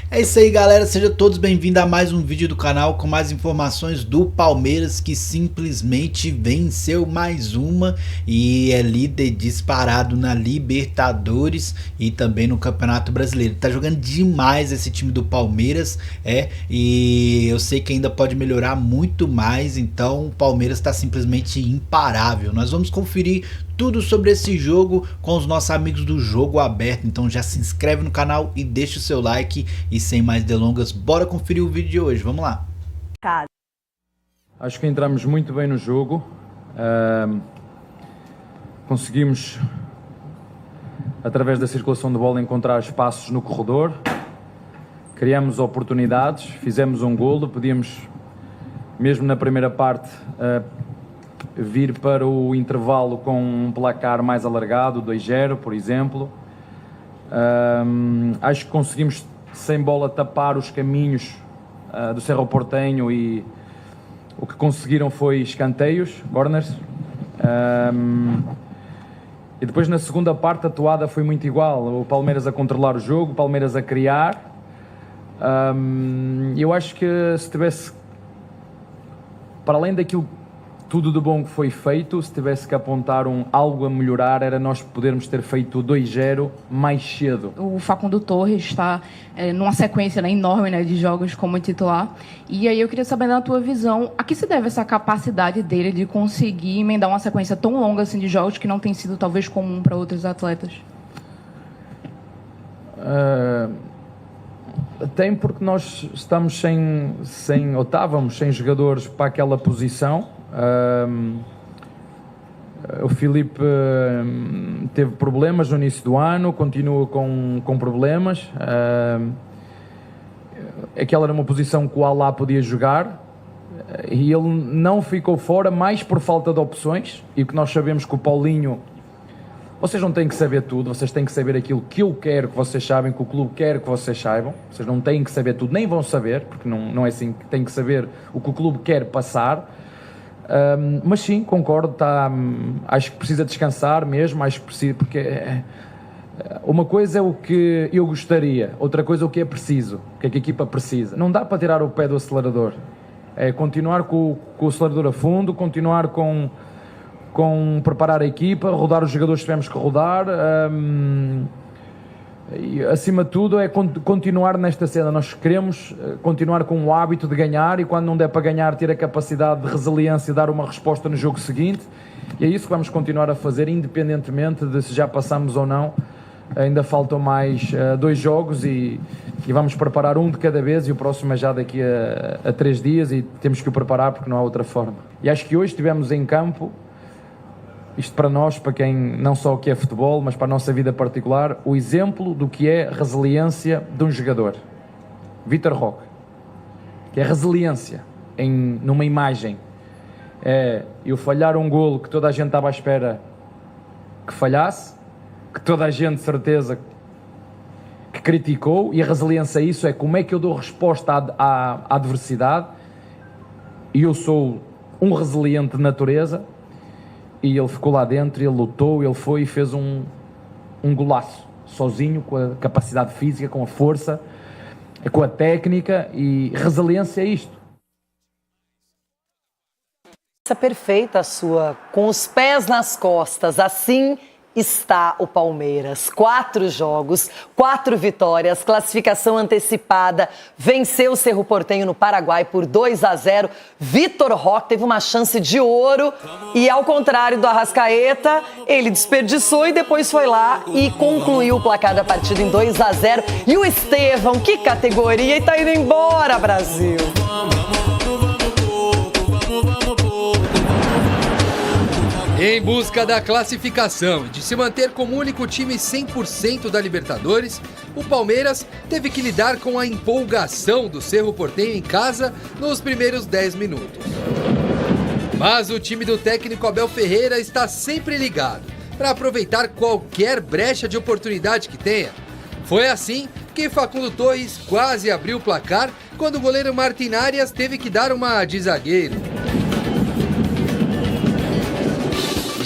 É isso aí, galera, sejam todos bem-vindos a mais um vídeo do canal com mais informações do Palmeiras, que simplesmente venceu mais uma e é líder disparado na Libertadores e também no Campeonato Brasileiro. Tá jogando demais esse time do Palmeiras, e eu sei que ainda pode melhorar muito mais, então o Palmeiras tá simplesmente imparável. Nós vamos conferir tudo sobre esse jogo com os nossos amigos do Jogo Aberto, então já se inscreve no canal e deixa o seu like. E sem mais delongas, bora conferir o vídeo de hoje, vamos lá. Acho que entramos muito bem no jogo, conseguimos, através da circulação de bola, encontrar espaços no corredor, criamos oportunidades, fizemos um golo, podíamos, mesmo na primeira parte, vir para o intervalo com um placar mais alargado, 2-0, por exemplo. Acho que conseguimos, sem bola, tapar os caminhos do Cerro Porteño, e o que conseguiram foi escanteios, corners. E depois, na segunda parte, a toada foi muito igual. O Palmeiras a controlar o jogo, o Palmeiras a criar. Eu acho que se tivesse, para além daquilo tudo de bom que foi feito, se tivesse que apontar algo a melhorar, era nós podermos ter feito 2-0 mais cedo. O Facundo Torres está numa sequência enorme de jogos como titular. E aí eu queria saber, na tua visão, a que se deve essa capacidade dele de conseguir emendar uma sequência tão longa assim de jogos que não tem sido talvez comum para outros atletas? Tem, porque nós estamos ou estávamos sem jogadores para aquela posição. O Filipe teve problemas no início do ano, continua com problemas. Aquela era uma posição que o Alá podia jogar, e ele não ficou fora, mais por falta de opções. E o que nós sabemos, que o Paulinho, vocês não têm que saber tudo, vocês têm que saber aquilo que eu quero que vocês saibam, que o clube quer que vocês saibam. Vocês não têm que saber tudo, nem vão saber, porque não é assim. Têm que saber o que o clube quer passar. Mas sim, concordo, acho que precisa descansar mesmo, acho que precisa, porque uma coisa é o que eu gostaria, outra coisa é o que é preciso, o que é que a equipa precisa. Não dá para tirar o pé do acelerador, é continuar com o acelerador a fundo, continuar com preparar a equipa, rodar os jogadores que tivemos que rodar. E, acima de tudo, é continuar nesta cena. Nós queremos continuar com o hábito de ganhar, e quando não der para ganhar, ter a capacidade de resiliência e dar uma resposta no jogo seguinte. E é isso que vamos continuar a fazer, independentemente de se já passamos ou não. Ainda faltam mais 2 jogos, e vamos preparar um de cada vez, e o próximo é já daqui a 3 dias, e temos que o preparar porque não há outra forma. E acho que hoje tivemos em campo, isto para nós, para quem não só o que é futebol, mas para a nossa vida particular, o exemplo do que é resiliência de um jogador. Vitor Roque, que é resiliência numa imagem. É eu falhar um golo que toda a gente estava à espera que falhasse, que toda a gente, de certeza, que criticou, e a resiliência isso é como é que eu dou resposta à adversidade, e eu sou um resiliente de natureza. E ele ficou lá dentro, ele lutou, ele foi e fez um golaço, sozinho, com a capacidade física, com a força, com a técnica, e resiliência é isto. Essa perfeita sua, com os pés nas costas, assim está o Palmeiras. 4 jogos, 4 vitórias, classificação antecipada, venceu o Cerro Porteño no Paraguai por 2-0. Vitor Roque teve uma chance de ouro e, ao contrário do Arrascaeta, ele desperdiçou e depois foi lá e concluiu o placar da partida em 2-0. E o Estevão, que categoria, e tá indo embora, Brasil! Em busca da classificação e de se manter como único time 100% da Libertadores, o Palmeiras teve que lidar com a empolgação do Cerro Porteño em casa nos primeiros 10 minutos. Mas o time do técnico Abel Ferreira está sempre ligado para aproveitar qualquer brecha de oportunidade que tenha. Foi assim que Facundo Torres quase abriu o placar quando o goleiro Martin Arias teve que dar uma de zagueiro.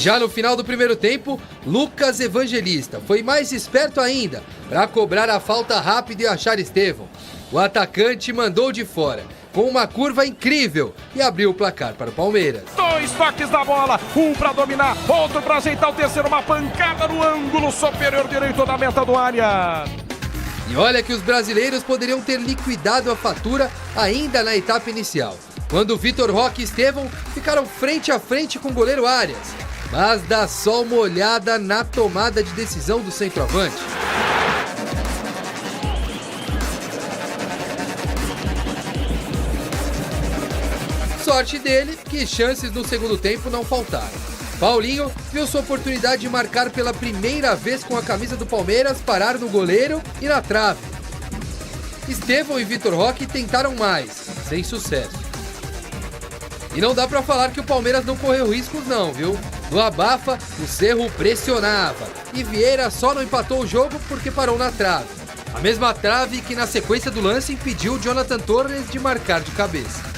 Já no final do primeiro tempo, Lucas Evangelista foi mais esperto ainda para cobrar a falta rápida e achar Estevão. O atacante mandou de fora, com uma curva incrível, e abriu o placar para o Palmeiras. 2 toques da bola, um para dominar, outro para ajeitar o terceiro, uma pancada no ângulo superior direito da meta do área. E olha que os brasileiros poderiam ter liquidado a fatura ainda na etapa inicial, quando Vitor Roque e Estevão ficaram frente a frente com o goleiro Arias. Mas dá só uma olhada na tomada de decisão do centroavante. Sorte dele que chances no segundo tempo não faltaram. Paulinho viu sua oportunidade de marcar pela primeira vez com a camisa do Palmeiras parar no goleiro e na trave. Estevão e Vitor Roque tentaram mais, sem sucesso. E não dá pra falar que o Palmeiras não correu riscos não, viu? No abafa, o Cerro pressionava e Vieira só não empatou o jogo porque parou na trave. A mesma trave que na sequência do lance impediu Jonathan Torres de marcar de cabeça.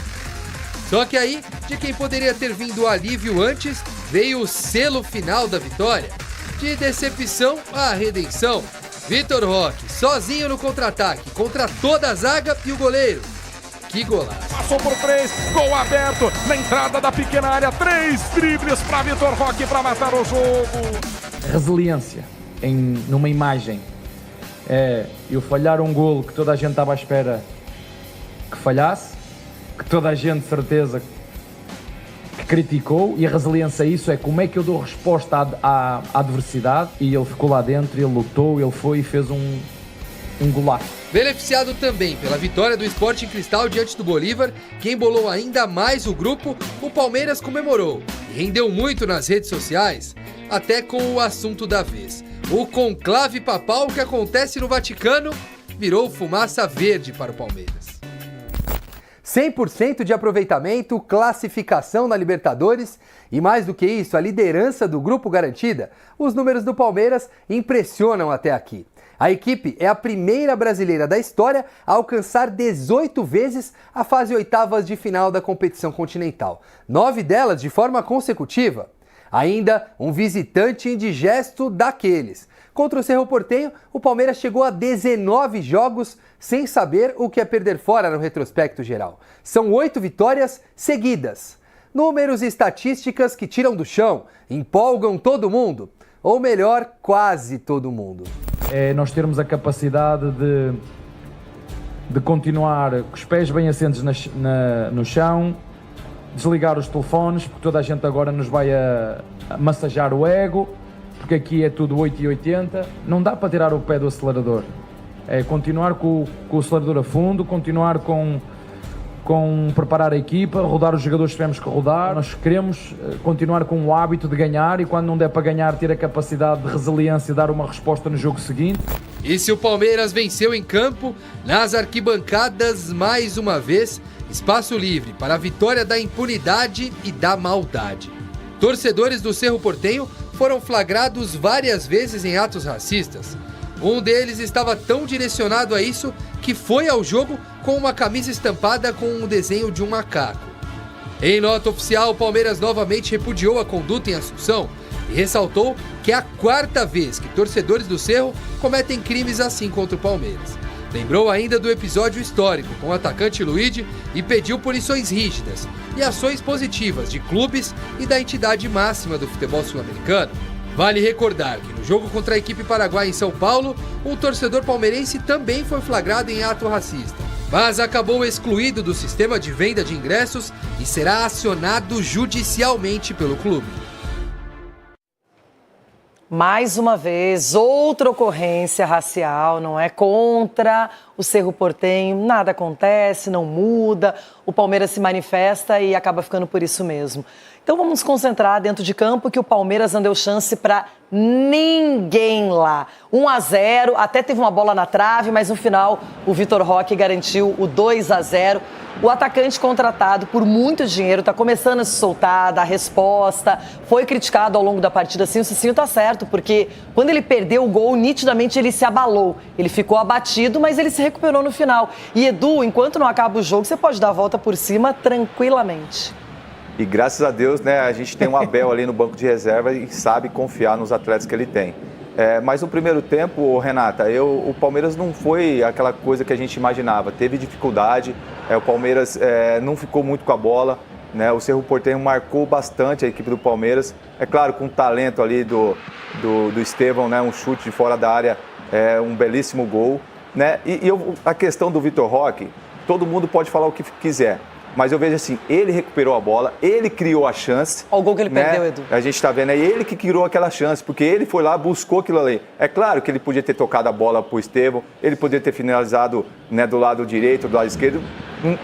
Só que aí, de quem poderia ter vindo o alívio antes, veio o selo final da vitória. De decepção à redenção. Vitor Roque, sozinho no contra-ataque, contra toda a zaga e o goleiro. Que golaço. Passou por 3, gol aberto, na entrada da pequena área, 3 dribles para Vitor Roque para matar o jogo. Resiliência numa imagem é eu falhar um golo que toda a gente estava à espera que falhasse, que toda a gente, certeza, que criticou, e a resiliência a isso é como é que eu dou resposta à adversidade, e ele ficou lá dentro, ele lutou, ele foi e fez um golaço. Beneficiado também pela vitória do Sporting Cristal diante do Bolívar, que embolou ainda mais o grupo, o Palmeiras comemorou e rendeu muito nas redes sociais, até com o assunto da vez. O conclave papal que acontece no Vaticano virou fumaça verde para o Palmeiras. 100% de aproveitamento, classificação na Libertadores e, mais do que isso, a liderança do grupo garantida. Os números do Palmeiras impressionam até aqui. A equipe é a primeira brasileira da história a alcançar 18 vezes a fase oitavas de final da competição continental, 9 delas de forma consecutiva. Ainda um visitante indigesto daqueles. Contra o Cerro Porteño, o Palmeiras chegou a 19 jogos sem saber o que é perder fora no retrospecto geral. São 8 vitórias seguidas. Números e estatísticas que tiram do chão, empolgam todo mundo. Ou melhor, quase todo mundo. É nós termos a capacidade de continuar com os pés bem assentes no chão, desligar os telefones, porque toda a gente agora nos vai a massajar o ego, porque aqui é tudo 8 e 80, não dá para tirar o pé do acelerador. É continuar com o acelerador a fundo, continuar com preparar a equipa, rodar os jogadores que tivemos que rodar. Nós queremos continuar com o hábito de ganhar e quando não der para ganhar ter a capacidade de resiliência e dar uma resposta no jogo seguinte. E se o Palmeiras venceu em campo, nas arquibancadas mais uma vez, espaço livre para a vitória da impunidade e da maldade. Torcedores do Cerro Porteño foram flagrados várias vezes em atos racistas. Um deles estava tão direcionado a isso que foi ao jogo com uma camisa estampada com um desenho de um macaco. Em nota oficial, o Palmeiras novamente repudiou a conduta em Assunção e ressaltou que é a 4ª vez que torcedores do Cerro cometem crimes assim contra o Palmeiras. Lembrou ainda do episódio histórico com o atacante Luigi e pediu punições rígidas e ações positivas de clubes e da entidade máxima do futebol sul-americano. Vale recordar que no jogo contra a equipe paraguaia em São Paulo, um torcedor palmeirense também foi flagrado em ato racista, mas acabou excluído do sistema de venda de ingressos e será acionado judicialmente pelo clube. Mais uma vez, outra ocorrência racial, não é? Contra o Cerro Porteño, nada acontece, não muda, o Palmeiras se manifesta e acaba ficando por isso mesmo. Então vamos nos concentrar dentro de campo que o Palmeiras não deu chance para ninguém lá. 1-0, até teve uma bola na trave, mas no final o Vitor Roque garantiu o 2-0. O atacante contratado por muito dinheiro está começando a se soltar, dar resposta, foi criticado ao longo da partida, sim, o Cicinho tá certo, porque quando ele perdeu o gol, nitidamente ele se abalou, ele ficou abatido, mas ele se recuperou no final. E Edu, enquanto não acaba o jogo, você pode dar a volta por cima tranquilamente. E graças a Deus, né, a gente tem um Abel ali no banco de reserva e sabe confiar nos atletas que ele tem. Mas no primeiro tempo, Renata, o Palmeiras não foi aquela coisa que a gente imaginava. Teve dificuldade, o Palmeiras não ficou muito com a bola, né? O Cerro Porteño marcou bastante a equipe do Palmeiras. É claro, com o talento ali do Estevão, né? Um chute de fora da área, um belíssimo gol, né? A questão do Vitor Roque, todo mundo pode falar o que quiser. Mas eu vejo assim, ele recuperou a bola, ele criou a chance. Olha o gol que ele perdeu, Edu. A gente está vendo, é ele que criou aquela chance, porque ele foi lá, buscou aquilo ali. É claro que ele podia ter tocado a bola para o Estevão, ele podia ter finalizado, né, do lado direito, do lado esquerdo.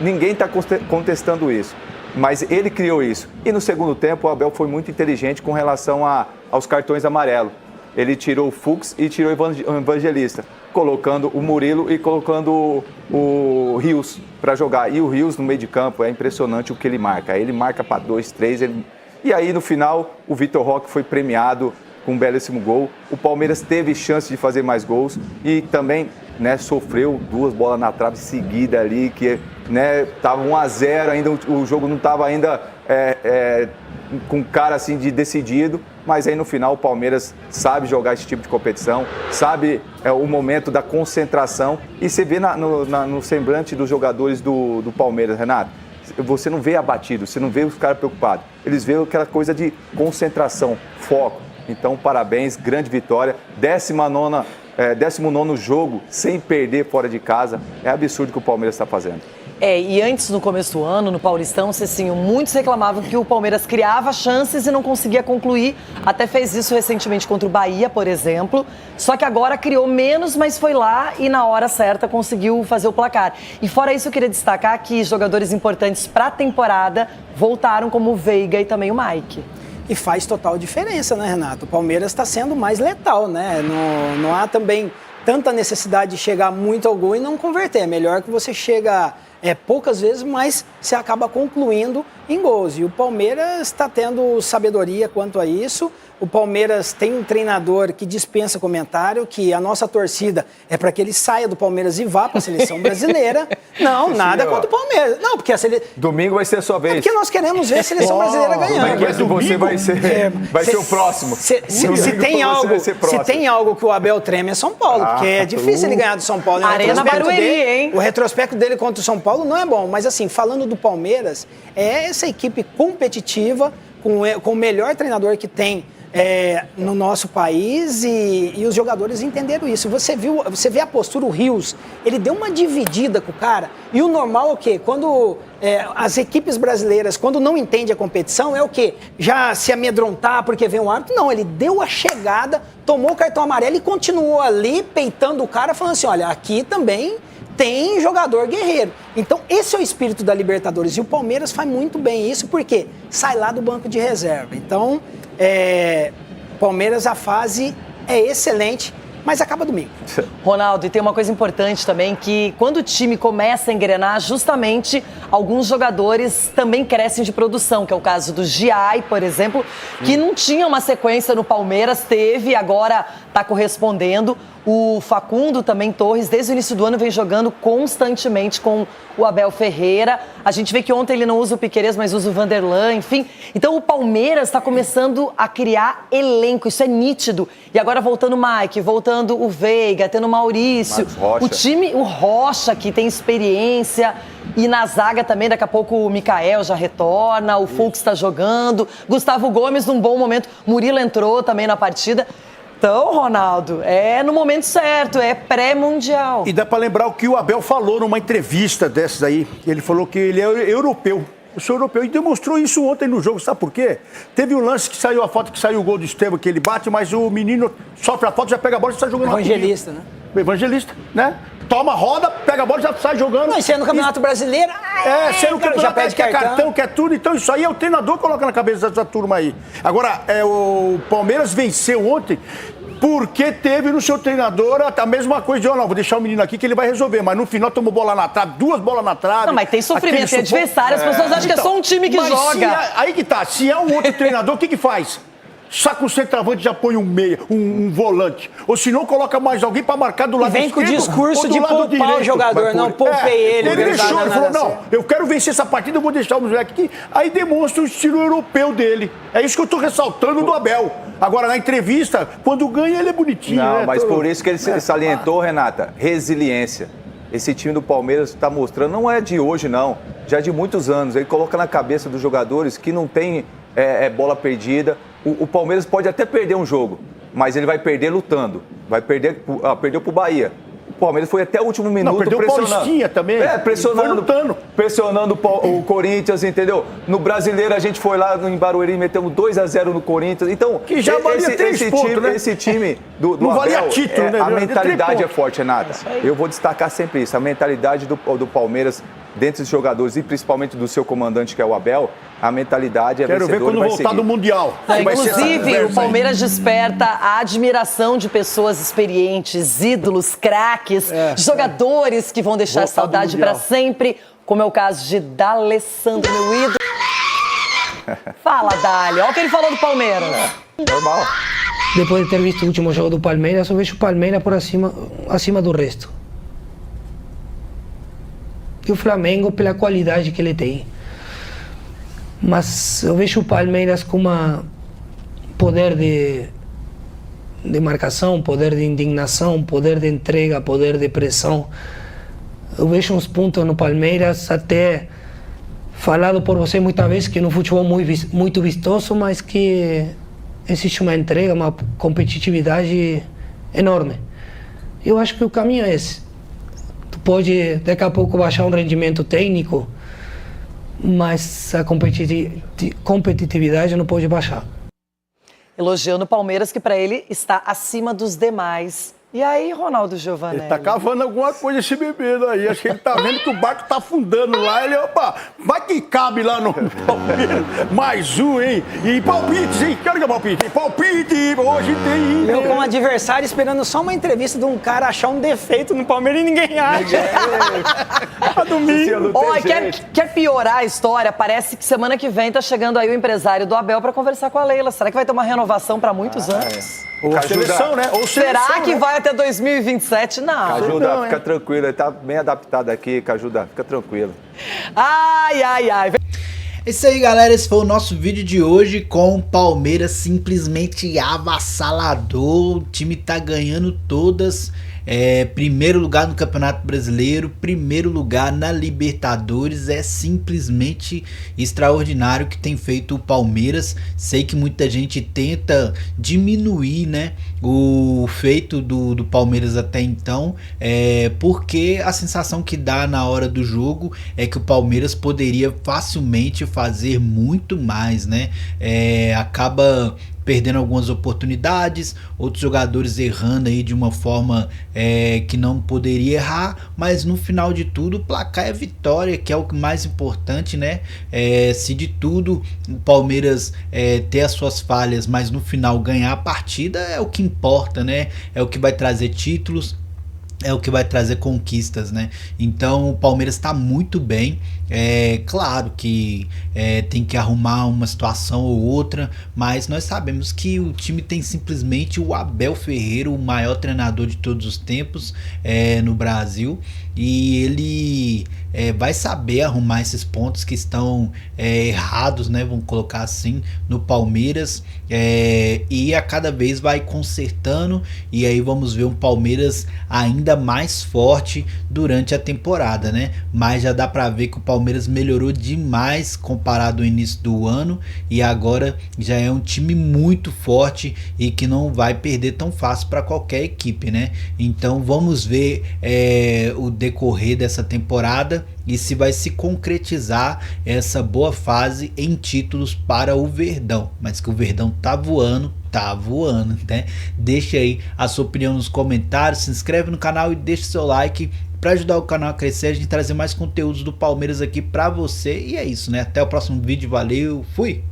Ninguém está contestando isso. Mas ele criou isso. E no segundo tempo, o Abel foi muito inteligente com relação aos cartões amarelos. Ele tirou o Fux e tirou o Evangelista, colocando o Murilo e colocando o Rios para jogar. E o Rios no meio de campo, é impressionante o que ele marca. Ele marca para 2, 3. E aí no final o Vitor Roque foi premiado com um belíssimo gol. O Palmeiras teve chance de fazer mais gols e também, né, sofreu 2 bolas na trave seguida ali, que, né, tava 1-0 ainda, o jogo não estava ainda com cara assim de decidido, mas aí no final o Palmeiras sabe jogar esse tipo de competição, sabe o momento da concentração, e você vê no semblante dos jogadores do Palmeiras, Renato, você não vê abatido, você não vê os caras preocupados, eles veem aquela coisa de concentração, foco. Então parabéns, grande vitória, 19º jogo sem perder fora de casa, é absurdo o que o Palmeiras está fazendo. E antes, no começo do ano, no Paulistão, Cecinho, muitos reclamavam que o Palmeiras criava chances e não conseguia concluir. Até fez isso recentemente contra o Bahia, por exemplo. Só que agora criou menos, mas foi lá e na hora certa conseguiu fazer o placar. E fora isso, eu queria destacar que jogadores importantes para a temporada voltaram, como o Veiga e também o Mike. E faz total diferença, né, Renato? O Palmeiras está sendo mais letal, né? Não há também tanta necessidade de chegar muito ao gol e não converter. É melhor que você chega poucas vezes, mas você acaba concluindo em gols. E o Palmeiras está tendo sabedoria quanto a isso. O Palmeiras tem um treinador que dispensa comentário, que a nossa torcida é para que ele saia do Palmeiras e vá para a seleção brasileira. Não, nada contra o Palmeiras. Não, porque Domingo vai ser a sua vez. Porque nós queremos ver a seleção brasileira ganhando. Mas você vai ser o próximo. Se tem algo que o Abel treme é São Paulo, porque é difícil ele ganhar do São Paulo. Arena Barueri, hein? O retrospecto dele contra o São Paulo não é bom, mas assim, falando do Palmeiras, é essa equipe competitiva, com o melhor treinador que tem no nosso país, e os jogadores entenderam isso. Você vê a postura, o Rios, ele deu uma dividida com o cara, e o normal é o quê? Quando as equipes brasileiras, quando não entendem a competição, é o quê? Já se amedrontar porque vem um árbitro? Não, ele deu a chegada, tomou o cartão amarelo e continuou ali peitando o cara, falando assim, olha, aqui também tem jogador guerreiro. Então, esse é o espírito da Libertadores. E o Palmeiras faz muito bem isso, porque sai lá do banco de reserva. Então, Palmeiras, a fase é excelente, mas acaba domingo. Ronaldo, e tem uma coisa importante também, que quando o time começa a engrenar, justamente alguns jogadores também crescem de produção, que é o caso do Giai, por exemplo, que não tinha uma sequência no Palmeiras, teve, agora está correspondendo. O Facundo também, Torres, desde o início do ano vem jogando constantemente com o Abel Ferreira. A gente vê que ontem ele não usa o Piquerez, mas usa o Vanderlan, enfim. Então o Palmeiras está começando a criar elenco, isso é nítido. E agora voltando o Mike, voltando o Veiga, tendo o Maurício. O time, o Rocha, que tem experiência. E na zaga também, daqui a pouco o Mikael já retorna, o Fux está jogando. Gustavo Gomes num bom momento. Murilo entrou também na partida. Então, Ronaldo, é no momento certo, é pré-mundial. E dá para lembrar o que o Abel falou numa entrevista dessas aí. Ele falou que ele é europeu. Eu sou europeu e demonstrou isso ontem no jogo. Sabe por quê? Teve um lance que saiu a foto, que saiu o gol do Estevão, que ele bate, mas o menino sofre a foto, já pega a bola e sai jogando. Evangelista, né? Evangelista, né? Toma, roda, pega a bola e já sai jogando. Mas sendo no Campeonato Brasileiro... sendo no Campeonato, já pede cartão, quer tudo. Então isso aí é o treinador que coloca na cabeça dessa turma aí. Agora, o Palmeiras venceu ontem porque teve no seu treinador a mesma coisa de, não, vou deixar o menino aqui que ele vai resolver. Mas no final tomou bola na trave, 2 bolas na trave. Não, mas tem sofrimento, tem adversário, as pessoas acham que é só um time que joga. Aí que tá, se é um outro treinador, o que faz? Saca um centroavante e já põe um meia, um volante. Ou se não, coloca mais alguém para marcar do lado esquerdo. Vem com o discurso de poupar o jogador, não poupei ele. Ele deixou, ele falou, não, eu quero vencer essa partida, eu vou deixar o moleque aqui. Aí demonstra o estilo europeu dele. É isso que eu tô ressaltando do Abel. Agora, na entrevista, quando ganha, ele é bonitinho. Não, né? mas por isso que ele salientou, Renata, resiliência. Esse time do Palmeiras está mostrando, não é de hoje não, já de muitos anos. Ele coloca na cabeça dos jogadores que não tem bola perdida. O Palmeiras pode até perder um jogo, mas ele vai perder lutando. Perdeu pro Bahia. O Palmeiras foi até o último minuto perdeu pressionando. Paulistinha também. Pressionando o Corinthians, entendeu? No Brasileiro a gente foi lá em Barueri e metemos 2-0 no Corinthians. Então, que já valia 3 pontos, né? Esse time do não Abel, valia título, né? A mentalidade é forte, Renata. Eu vou destacar sempre isso. A mentalidade do Palmeiras, dentro dos jogadores e principalmente do seu comandante, que é o Abel, a mentalidade é vencedora. Quero ver quando voltar do Mundial. Inclusive, o Palmeiras desperta a admiração de pessoas experientes, ídolos, craques, jogadores que vão deixar saudade para sempre, como é o caso de D'Alessandro, meu ídolo. Fala, Dali. Olha o que ele falou do Palmeiras. Normal. Depois de ter visto o último jogo do Palmeiras, eu vejo o Palmeiras por acima do resto. E o Flamengo pela qualidade que ele tem. Mas eu vejo o Palmeiras com um poder de marcação, poder de indignação, poder de entrega, poder de pressão. Eu vejo uns pontos no Palmeiras, até falado por você muitas vezes, que no futebol muito vistoso, mas que existe uma entrega, uma competitividade enorme. Eu acho que o caminho é esse. Tu pode daqui a pouco baixar um rendimento técnico, mas a competitividade não pode baixar. Elogiando o Palmeiras, que para ele está acima dos demais. E aí, Ronaldo Giovanelli? Ele tá cavando alguma coisa esse bebê daí. Acho que ele tá vendo que o barco tá afundando lá. Ele, opa, vai que cabe lá no Palmeiras. Mais um, hein? E palpites, hein? Quero que é palpite. Palpite! Hoje tem... Eu, como adversário, esperando só uma entrevista de um cara achar um defeito no Palmeiras e ninguém acha. Domingo. Olha, quer piorar a história? Parece que semana que vem tá chegando aí o empresário do Abel para conversar com a Leila. Será que vai ter uma renovação para muitos anos? Ou seleção, né? Ou será seleção, que vai até 2027? Não. Cajuda, fica tranquilo. Ele tá bem adaptado aqui, Cajuda. Fica tranquilo. Ai, ai, ai. É isso aí, galera. Esse foi o nosso vídeo de hoje com o Palmeiras simplesmente avassalador. O time tá ganhando todas. Primeiro lugar no Campeonato Brasileiro, primeiro lugar na Libertadores. É simplesmente extraordinário o que tem feito o Palmeiras. Sei que muita gente tenta diminuir, né, o feito do Palmeiras até então, porque a sensação que dá na hora do jogo é que o Palmeiras poderia facilmente fazer muito mais, né? Acaba perdendo algumas oportunidades, outros jogadores errando aí de uma forma que não poderia errar, mas no final de tudo o placar é vitória, que é o mais importante, né? Se de tudo o Palmeiras ter as suas falhas, mas no final ganhar a partida é o que importa, né? É o que vai trazer títulos, é o que vai trazer conquistas, né? Então o Palmeiras está muito bem. Claro que tem que arrumar uma situação ou outra, mas nós sabemos que o time tem simplesmente o Abel Ferreira, o maior treinador de todos os tempos no Brasil, e ele vai saber arrumar esses pontos que estão errados, né? Vamos colocar assim, no Palmeiras, e a cada vez vai consertando, e aí vamos ver um Palmeiras ainda mais forte durante a temporada, né? Mas já dá para ver que o Palmeiras melhorou demais comparado ao início do ano, e agora já é um time muito forte e que não vai perder tão fácil para qualquer equipe, né? Então vamos ver o decorrer dessa temporada e se vai se concretizar essa boa fase em títulos para o Verdão, mas que o Verdão tá voando, né? Deixa aí a sua opinião nos comentários, se inscreve no canal e deixa seu like para ajudar o canal a crescer, a gente trazer mais conteúdos do Palmeiras aqui para você. E é isso, né? Até o próximo vídeo, valeu, fui!